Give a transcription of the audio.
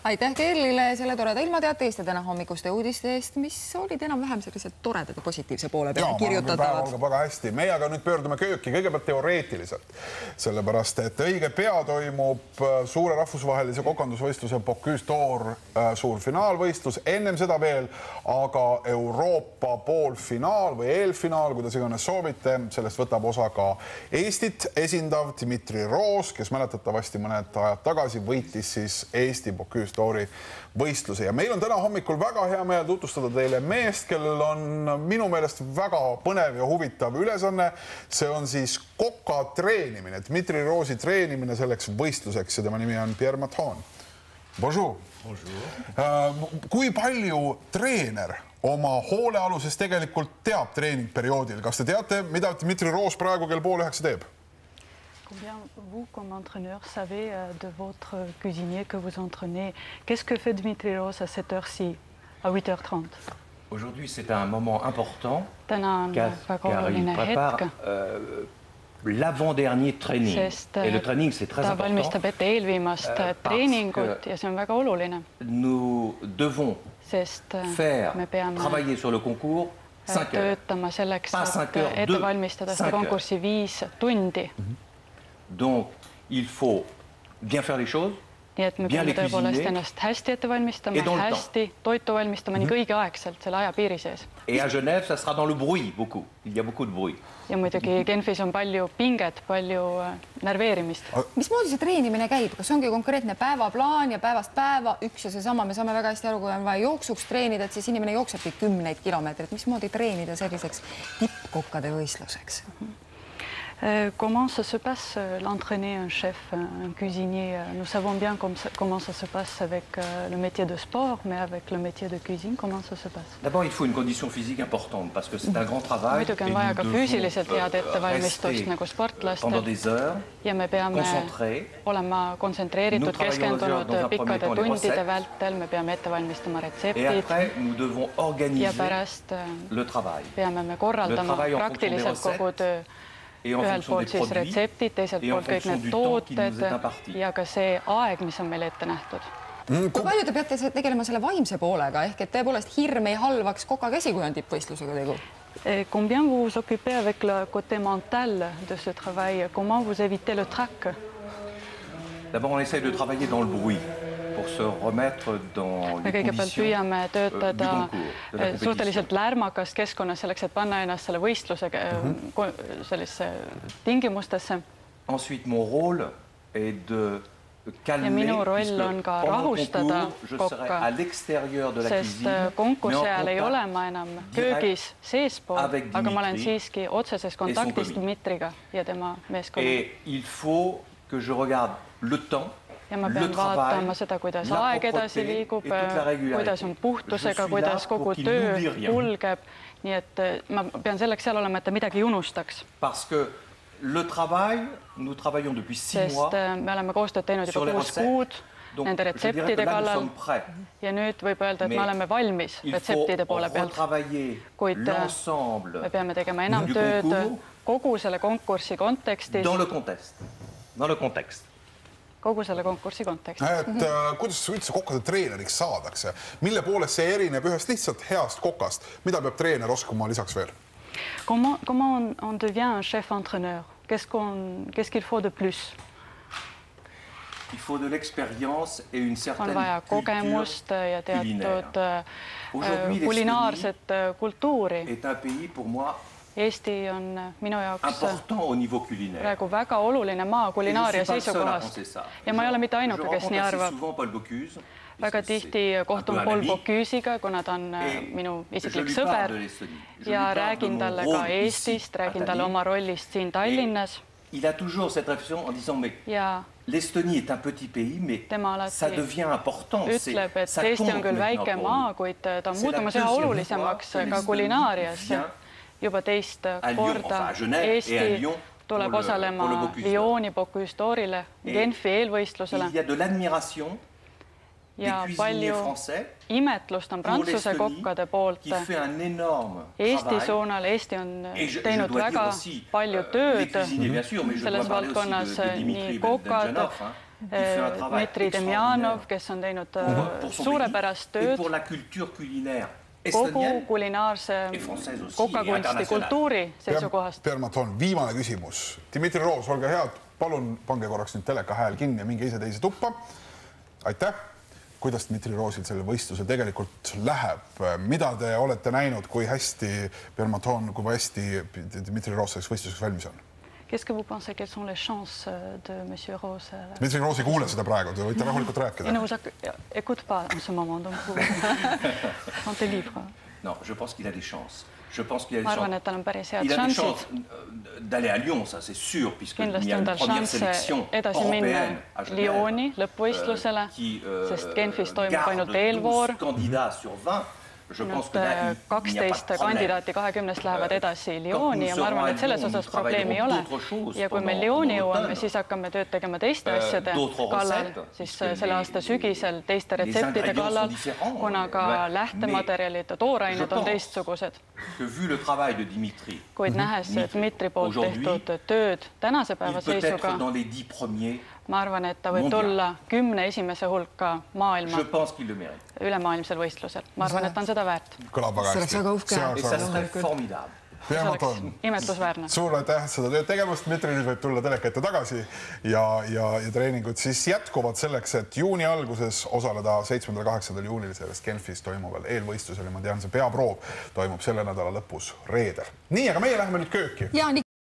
Aitäh Kerlile selle toreda ilmateate eest ja täna hommikuste uudiste eest, mis olid enam-vähem sellised toredad ja positiivse poole peale kirjutatavad. Päev väga hästi. Meie aga nüüd pöördume kööki kõigepealt teoreetiliselt, sellepärast et õige pea toimub suure rahvusvahelise kokandusvõistluse Bocuse d'Or suur finaalvõistlus. Ennem seda veel aga Euroopa poolfinaal või eelfinaal, kuidas iganes soovite. Sellest võtab osa ka Eestit esindav Dmitri Roos, kes mäletatavasti mõned ajad tagasi võitis siis Eesti Bocuse d'Ori võistluse. Ja meil on täna hommikul väga hea meel tutvustada teile meest, kellel on minu meelest väga põnev ja huvitav ülesanne. See on siis koka treenimine, Dmitri Roosi treenimine selleks võistluseks ja tema nimi on Pierre Mathon. Bonjour. Bonjour. Kui palju treener oma hoolealuses tegelikult teab treeningperioodil? Kas te teate, mida Dmitri Roos praegu kell 8:30 teeb? Combien vous, comme entraîneur, savez de votre cuisinier que vous entraînez? Qu'est-ce que fait Dmitri Roos à cette heure-ci, à 8h30? Aujourd'hui, c'est un moment important car il prépare l'avant-dernier training. Et le training, c'est très important. Nous devons travailler sur le concours 5 heures. Pas 5 heures, 2 Donc, il faut bien faire les choses, bien les cuisiner, et dans le temps. Et à Genève, ça sera dans le bruit, beaucoup. Il y a beaucoup de bruit. Ja muidugi Genfis on palju pinget, palju nerveerimist. Mismoodi see treenimine käib? Kas ongi konkreetne päevaplaan ja päevast päeva üks ja seesama? Me saame väga hästi aru, kui on vaja jooksuks treenida, et siis inimene jooksebki 10 kilomeetrit. Mismoodi treenida selliseks tippkokkade võistluseks? Comment ça se passe l'entraîner un chef, un cuisinier? Nous savons bien comment ça se passe avec le métier de sport, mais avec le métier de cuisine, comment ça se passe? D'abord, il faut une condition physique importante parce que c'est un grand travail. Muidugi on vaja ka füüsiliselt head ettevalmistust nagu sportlastel. Pendant des heures, ja me peame olema kontsentreeritud, keskendunud pikkade tundide vältel, me peame ette valmistama retseptid. Ja pärast peame me korraldama praktiliselt kogu töö. Ühelt poolt siis retseptid, teiselt poolt kõik need tooted ja ka see aeg, mis on meil ette nähtud. Kui palju te peate tegelema selle vaimse poolega, ehk et tõepoolest hirm ei halvaks koka käsi, kui on tippvõistlusega tegu? Combien vous vous occupez avec le côté mental de ce travail? Comment vous évitez le trac? D'abord, on essaie de travailler dans le bruit pour se remettre dans les conditions du concours. Suhteliselt lärmakas keskkonnas selleks, et panna ennast selle võistluse sellise tingimustesse. Ensuite, mon rôle est de calmer, minu roll on ka rahustada kokka, sest konkursi ajal ei ole ma enam köögis seespool, aga ma olen siiski otseses kontaktis Dmitriga ja tema meeskonna. Et il faut que je regarde le temps, ja ma pean vaatama seda, kuidas aeg edasi liigub, kuidas on puhtusega, kuidas kogu töö kulgeb. Nii et ma pean selleks seal olema, et ta midagi ei unustaks. Parce que le travail, nous travaillons depuis 6 mois. Sest me oleme koostööd teinud juba 6 kuud nende retseptide kallal. Ja nüüd võib öelda, et me oleme valmis retseptide poole pealt. Kuid me peame tegema enam tööd kogu selle konkursi kontekstis. Dans le contexte. Kogu selle konkursi kontekstis. Kuidas üldse kokkade treeneriks saadakse? Mille poolest see erineb ühest lihtsalt heast kokast? Mida peab treener oskama lisaks veel? Comment on devient un chef-entraîneur? Qu'est-ce qu'il faut de plus? Il faut de l'expérience et une certaine on vaja kogemust ja teatud kulinaarset kultuuri. est un pays pour moi Eesti on minu jaoks praegu väga oluline maa kulinaaria seisukohast. Ja ma ei ole mitte ainuke, kes nii arvab. Väga tihti kohtun Paul Bocuse'iga, kuna ta on minu isiklik sõber ja räägin talle ka Eestist, räägin talle oma rollist siin Tallinnas. Il a toujours cette réflexion en disant, mais l'Estonie est un petit pays, mais ça devient important. Ütleb, et Eesti on küll väike maa, kuid ta on muutumas üha olulisemaks ka kulinaarias. Juba teist korda Eesti tuleb osalema Lyoni Bocuse d'Orile, Genfi eelvõistlusele. Ja palju imetlust on Prantsuse kokkade poolt Eesti suunal. Eesti on teinud väga palju tööd selles valdkonnas, nii kokad, Dmitri Demjanov, kes on teinud suurepärast tööd kogu kulinaarse kokakunsti kultuuri seisukohast. Permaton, viimane küsimus. Dmitri Roos, olge head, palun pange korraks nüüd teleka hääl kinni ja minge ise teise tuppa. Aitäh! Kuidas Dmitri Roosil selle võistluse tegelikult läheb? Mida te olete näinud, kui hästi Permaton, kui hästi Dmitri Roos selleks võistluseks valmis on? Qu'est-ce que vous pensez, quelles sont les chances de monsieur Roos? Dmitri Roos ei kuule seda praegu, te võite rahulikult rääkida. Il ne vous écoute pas en ce moment, donc vous sentez libre. Non, je pense qu'il a des chances. Je pense qu'il a des chances d'aller à Lyon, ça c'est sûr, puisqu'il y a une première sélection européenne à Genève qui garde 12 candidats sur 20. 12 kandidaati 20 lähevad edasi Lyoni ja ma arvan, et selles osas probleemi ei ole. Ja kui me Lyoni jõuame, siis hakkame tööd tegema teiste asjade kallal, siis selle aasta sügisel teiste retseptide kallal, kuna ka lähtematerjalid ja toorained on teistsugused. Kuid nähes Dmitri poolt tehtud tööd tänase päeva seisuga, ma arvan, et ta võib tulla 10 esimese hulka maailma ülemaailmsel võistlusel. Ma arvan, et ta on seda väärt. Kõlab väga hästi. Imetlusväärne. Suur aitäh seda tööd tegemast. Dmitri nüüd võib tulla teleka ette tagasi ja treeningud siis jätkuvad selleks, et juuni alguses osaleda 7.–8. juunil sellest Genfis toimuval eelvõistlusel. Ma tean, see peaproov toimub selle nädala lõpus reedel. Nii, aga meie läheme nüüd kööki. Ja,